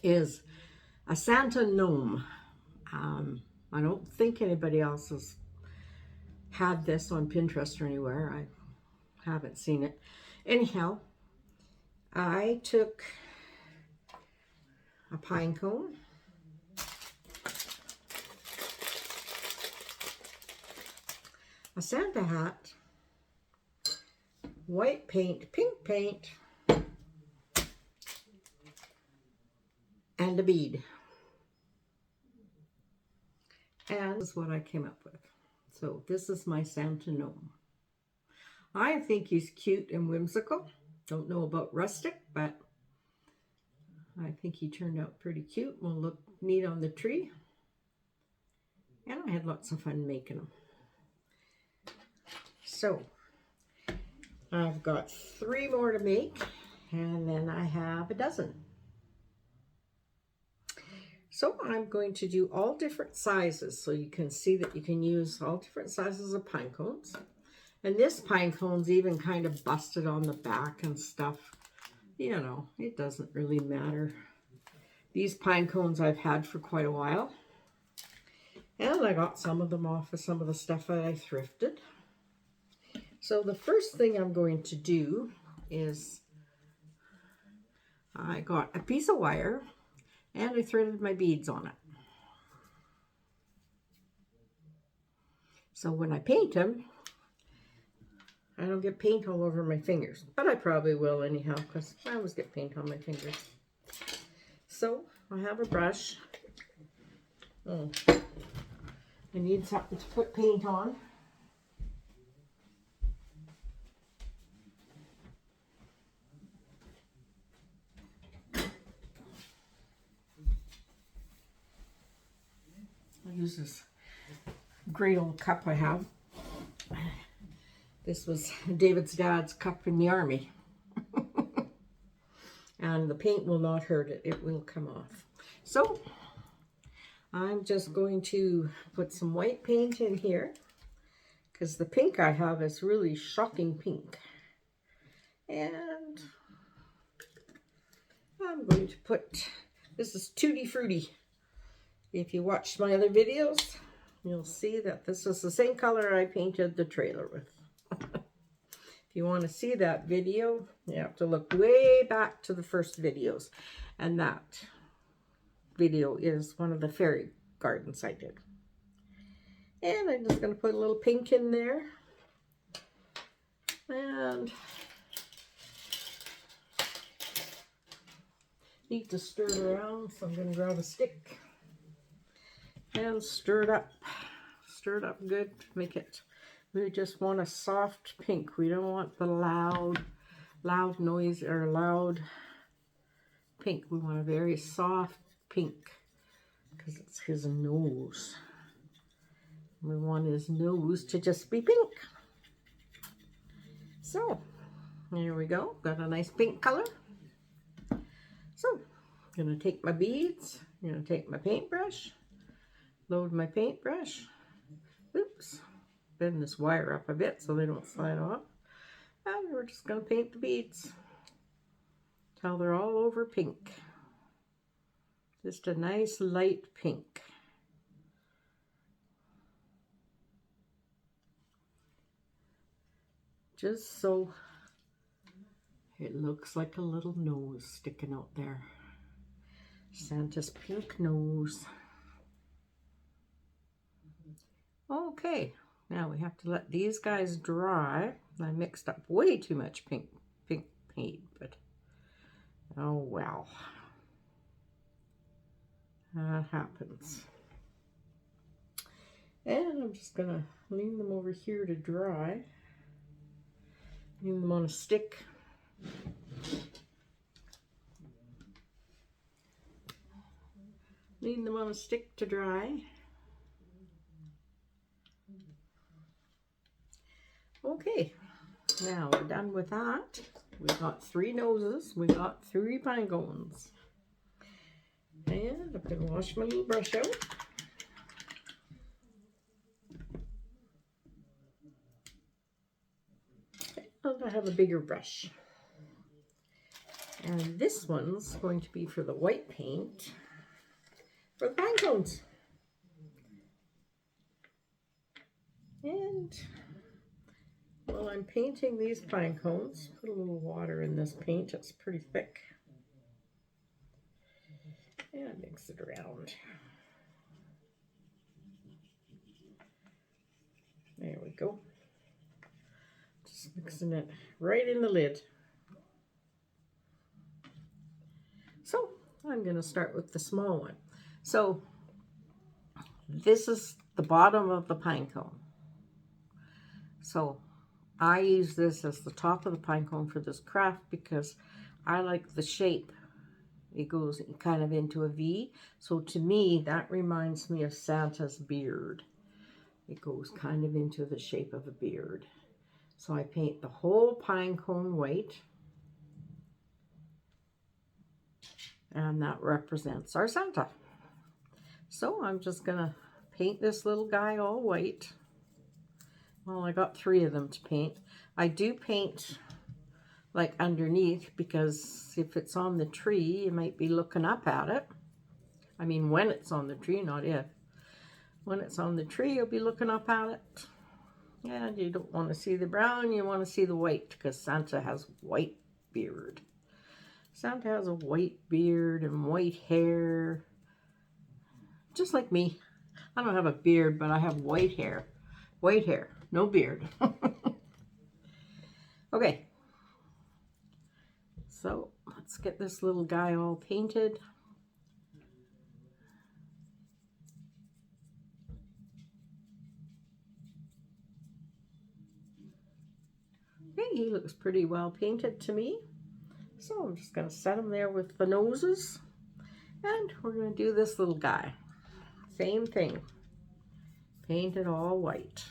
is a Santa gnome. I don't think anybody else has had this on Pinterest or anywhere. I haven't seen it. Anyhow, I took a pine cone, a Santa hat, white paint, pink paint, and a bead. And this is what I came up with. So this is my Santa gnome. I think he's cute and whimsical. Don't know about rustic, but I think he turned out pretty cute. Will look neat on the tree. And I had lots of fun making them. So I've got 3 more to make, and then I have a dozen. So I'm going to do all different sizes so you can see that you can use all different sizes of pine cones. And this pine cone's even kind of busted on the back and stuff. You know, it doesn't really matter. These pine cones I've had for quite a while. And I got some of them off of some of the stuff that I thrifted. So the first thing I'm going to do is I got a piece of wire and I threaded my beads on it. So when I paint them, I don't get paint all over my fingers, but I probably will anyhow because I always get paint on my fingers. So I have a brush. I need something to put paint on. I'll use this great old cup I have. This was David's dad's cup in the army. And the paint will not hurt it. It will come off. So I'm just going to put some white paint in here because the pink I have is really shocking pink. And I'm going to put, this is Tutti Frutti. If you watched my other videos, you'll see that this is the same color I painted the trailer with. If you want to see that video, you have to look way back to the first videos. And that video is one of the fairy gardens I did. And I'm just going to put a little pink in there. And need to stir it around, so I'm going to grab a stick and stir it up. Stir it up good. Make it, we just want a soft pink. We don't want the loud noise or loud pink. We want a very soft pink because it's his nose. We want his nose to just be pink. So, here we go. Got a nice pink color. So, I'm going to take my beads. I'm going to take my paintbrush. Load my paintbrush. Oops. Bend this wire up a bit so they don't slide off. And we're just going to paint the beads till they're all over pink. Just a nice light pink. Just so it looks like a little nose sticking out there. Santa's pink nose. Okay, now we have to let these guys dry. I mixed up way too much pink paint, but oh well. That happens. And I'm just gonna lean them over here to dry. Lean them on a stick. Lean them on a stick to dry. Okay, now we're done with that. We got 3 noses, we got 3 pine cones. And I'm going to wash my little brush out. And I have a bigger brush. And this one's going to be for the white paint for the pine cones. And while I'm painting these pine cones, put a little water in this paint. It's pretty thick. And mix it around. There we go. Just mixing it right in the lid. So I'm going to start with the small one. So this is the bottom of the pine cone. So I use this as the top of the pine cone for this craft because I like the shape. It goes kind of into a V. So to me, that reminds me of Santa's beard. It goes kind of into the shape of a beard. So I paint the whole pine cone white. And that represents our Santa. So I'm just going to paint this little guy all white. Well, I got 3 of them to paint. I do paint like underneath because if it's on the tree, you might be looking up at it. I mean, when it's on the tree, not if. When it's on the tree, you'll be looking up at it. And you don't want to see the brown, you want to see the white because Santa has white beard. Santa has a white beard and white hair. Just like me. I don't have a beard, but I have white hair. White hair, no beard. Okay. So let's get this little guy all painted. Okay, he looks pretty well painted to me. So I'm just going to set him there with the noses. And we're going to do this little guy. Same thing. Paint it all white.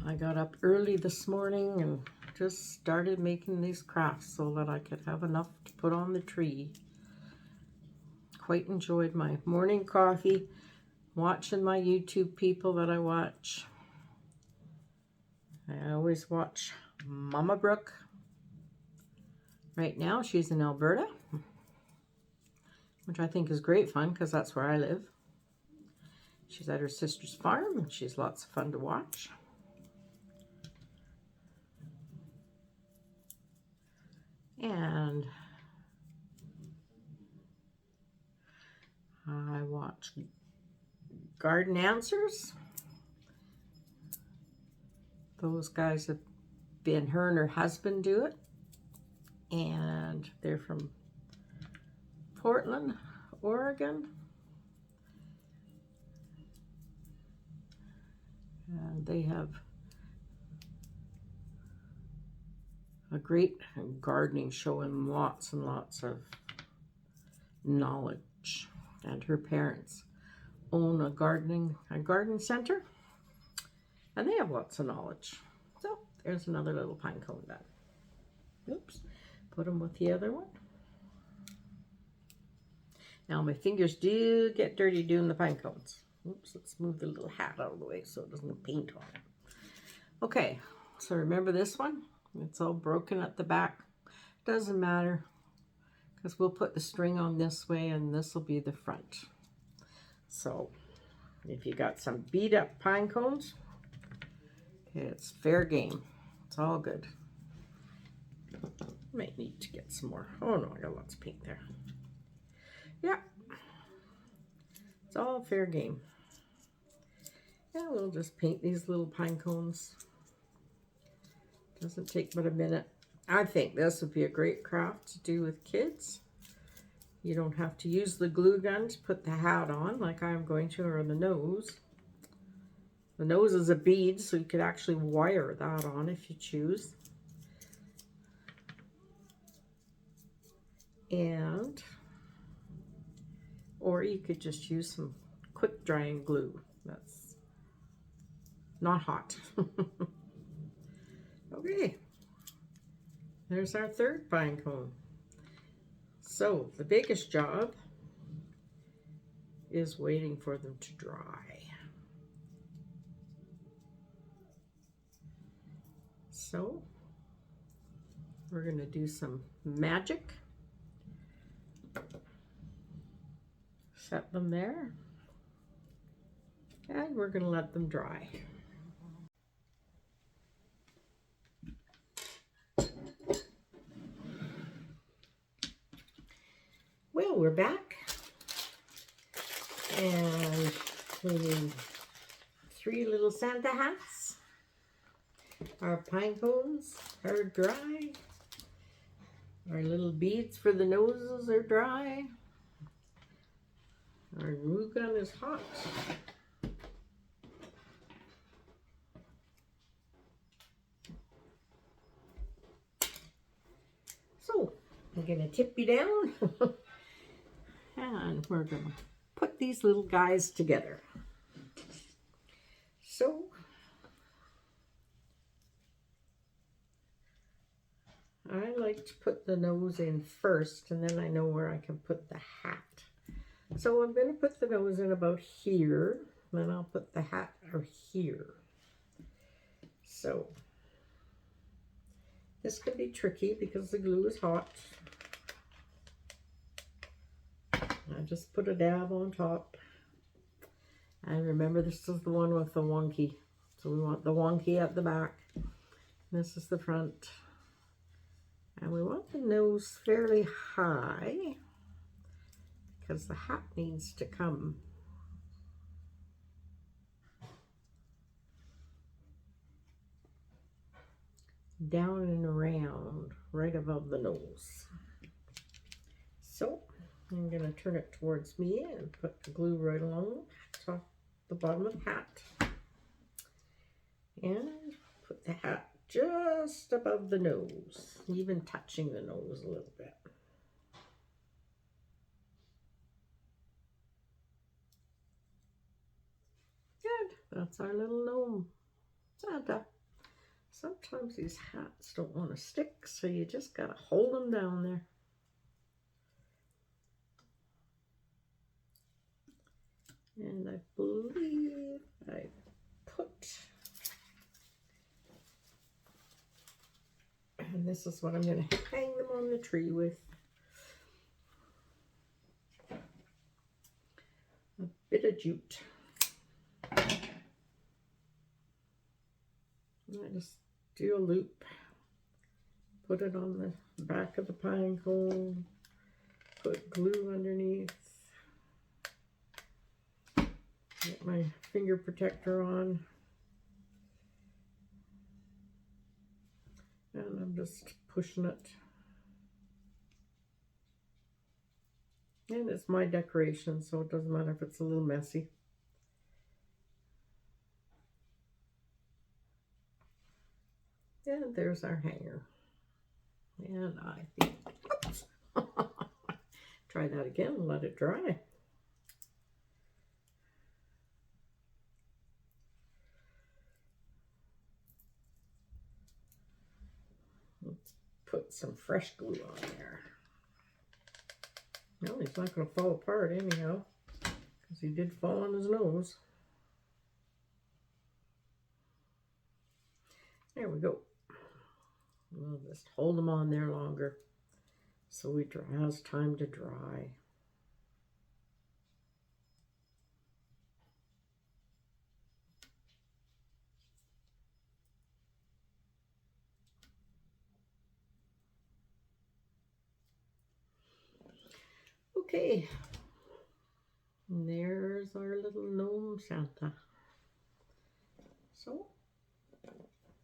I got up early this morning and just started making these crafts so that I could have enough to put on the tree. Quite enjoyed my morning coffee, watching my YouTube people that I watch. I always watch Mama Brooke. Right now she's in Alberta, which I think is great fun because that's where I live. She's at her sister's farm and she's lots of fun to watch. And I watch Garden Answers. Those guys have been, her and her husband do it. And they're from Portland, Oregon. And they have a great gardening show and lots of knowledge. And her parents own a garden center, and they have lots of knowledge. So there's another little pine cone done. Oops, put them with the other one. Now my fingers do get dirty doing the pine cones. Oops, let's move the little hat out of the way so it doesn't paint on it. Okay, so remember this one? It's all broken at the back. Doesn't matter, because we'll put the string on this way and this will be the front. So if you got some beat up pine cones, it's fair game. It's all good. Might need to get some more. Oh no, I got lots of paint there. Yeah, it's all fair game. Yeah, we'll just paint these little pine cones. Doesn't take but a minute. I think this would be a great craft to do with kids. You don't have to use the glue gun to put the hat on like I'm going to, or the nose. The nose is a bead, so you could actually wire that on if you choose. Or you could just use some quick drying glue. That's not hot. Okay, there's our third pine cone. So the biggest job is waiting for them to dry. So we're going to do some magic. Set them there. And we're going to let them dry. Well, we're back. And we need 3 little Santa hats. Our pine cones are dry. Our little beads for the noses are dry. Our glue gun is hot. So, I'm going to tip you down. And we're going to put these little guys together. So, I like to put the nose in first, and then I know where I can put the hat. So I'm going to put the nose in about here, then I'll put the hat over here. So this could be tricky because the glue is hot. I just put a dab on top. And remember, this is the one with the wonky. So we want the wonky at the back. This is the front. And we want the nose fairly high because the hat needs to come down and around right above the nose. So I'm going to turn it towards me and put the glue right along top the bottom of the hat. And put the hat just above the nose, even touching the nose a little bit. Good. That's our little gnome Santa. Sometimes these hats don't want to stick, so you just got to hold them down there. And I believe I put, and this is what I'm going to hang them on the tree with. A bit of jute. I just do a loop, put it on the back of the pine cone, put glue underneath, get my finger protector on, and I'm just pushing it. And it's my decoration, so it doesn't matter if it's a little messy. And there's our hanger. And I think, oops, try that again and let it dry. Let's put some fresh glue on there. No, he's not going to fall apart anyhow, because he did fall on his nose. There we go. We'll just hold them on there longer so it has time to dry. Okay, and there's our little gnome Santa. So,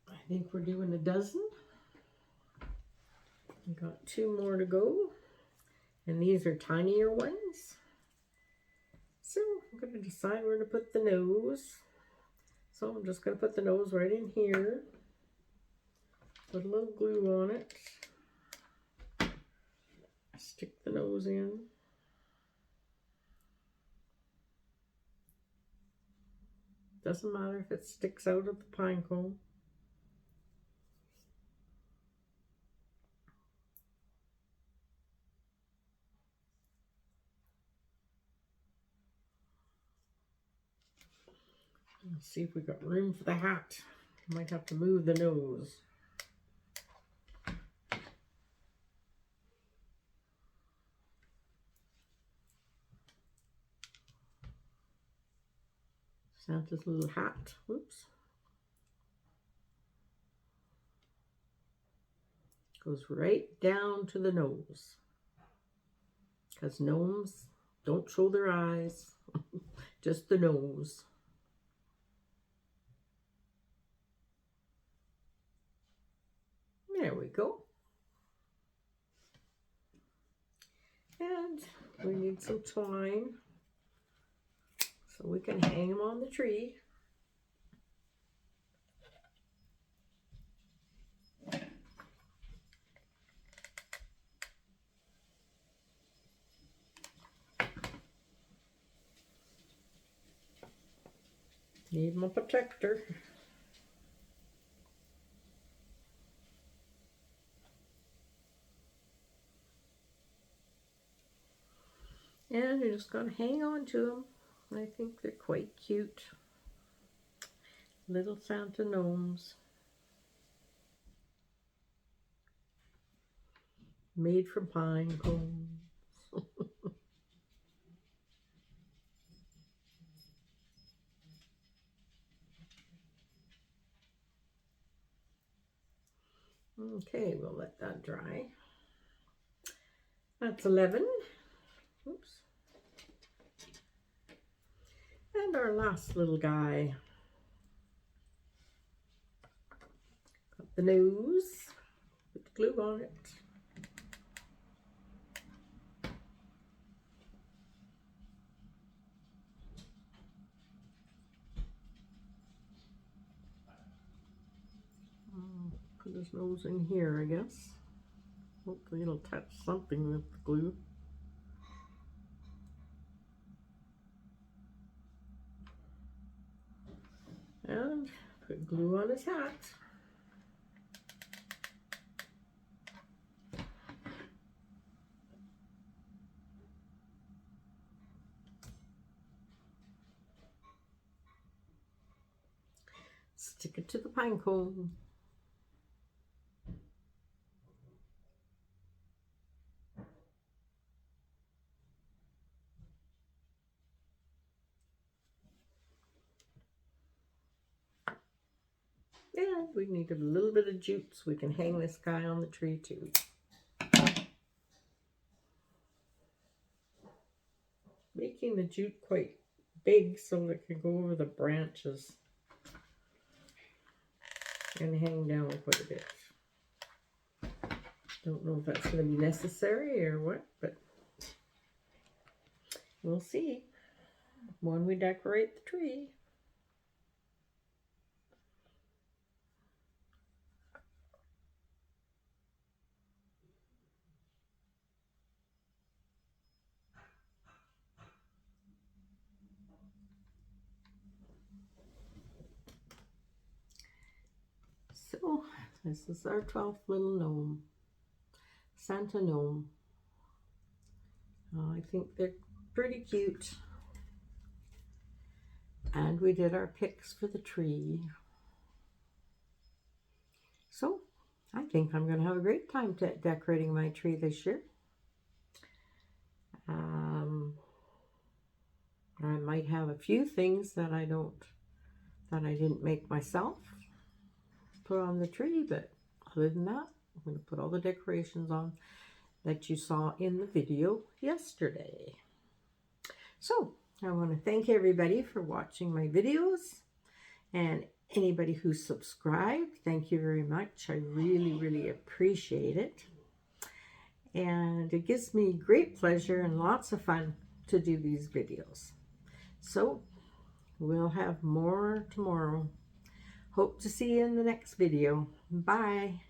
I think we're doing a dozen. We got 2 more to go, and these are tinier ones. So, I'm going to decide where to put the nose. So, I'm just going to put the nose right in here. Put a little glue on it. Stick the nose in. Doesn't matter if it sticks out of the pine cone. Let's see if we got room for the hat. Might have to move the nose. Santa's little hat. Whoops. Goes right down to the nose. Because gnomes don't show their eyes, just the nose. There we go. And we need some twine so we can hang them on the tree. Need my protector. And you're just going to hang on to them. I think they're quite cute. Little Santa gnomes. Made from pine cones. Okay, we'll let that dry. That's 11. Oops. And our last little guy. Got the nose. Put the glue on it. Put his nose in here, I guess. Hopefully it'll touch something with the glue. And put glue on his hat. Stick it to the pine cone. And we need a little bit of jute so we can hang this guy on the tree too. Making the jute quite big so it can go over the branches and hang down quite a bit. Don't know if that's going to be necessary or what, but we'll see when we decorate the tree. So this is our 12th little gnome, Santa gnome. I think they're pretty cute. And we did our picks for the tree. So I think I'm going to have a great time decorating my tree this year. I might have a few things that I didn't make myself put on the tree, but other than that, I'm going to put all the decorations on that you saw in the video yesterday. So I want to thank everybody for watching my videos, and anybody who subscribed, thank you very much. I really appreciate it, and it gives me great pleasure and lots of fun to do these videos. So we'll have more tomorrow. Hope to see you in the next video. Bye.